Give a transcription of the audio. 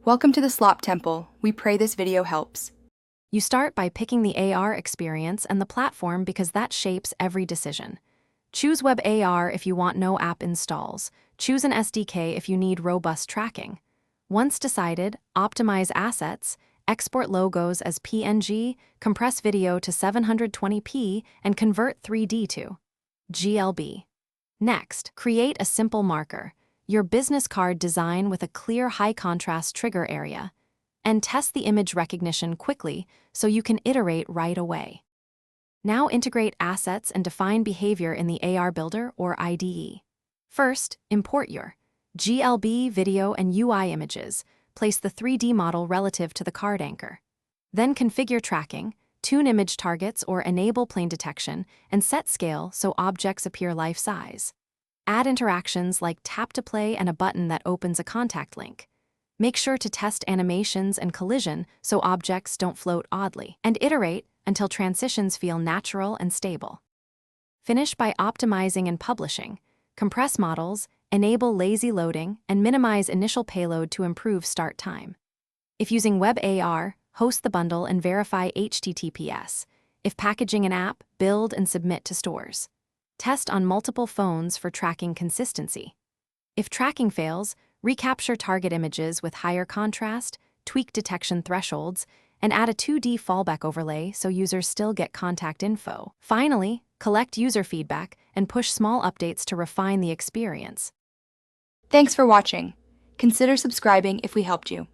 Welcome to the Slop Temple. We pray this video helps. You start by picking the AR experience and the platform because that shapes every decision. Choose Web AR if you want no app installs. Choose an SDK if you need robust tracking. Once decided, optimize assets, export logos as PNG, compress video to 720p, and convert 3D to GLB. Next, create a simple marker, your business card design with a clear high-contrast trigger area, and test the image recognition quickly so you can iterate right away. Now integrate assets and define behavior in the AR Builder or IDE. First, import your GLB video and UI images. Place the 3D model relative to the card anchor. Then configure tracking, tune image targets or enable plane detection, and set scale so objects appear life-size. Add interactions like tap to play and a button that opens a contact link. Make sure to test animations and collision so objects don't float oddly, and iterate until transitions feel natural and stable. Finish by optimizing and publishing. Compress models, enable lazy loading, and minimize initial payload to improve start time. If using Web AR, host the bundle and verify HTTPS. If packaging an app, build and submit to stores. Test on multiple phones for tracking consistency. If tracking fails, recapture target images with higher contrast, tweak detection thresholds, and add a 2D fallback overlay so users still get contact info. Finally, collect user feedback and push small updates to refine the experience. Thanks for watching. Consider subscribing if we helped you.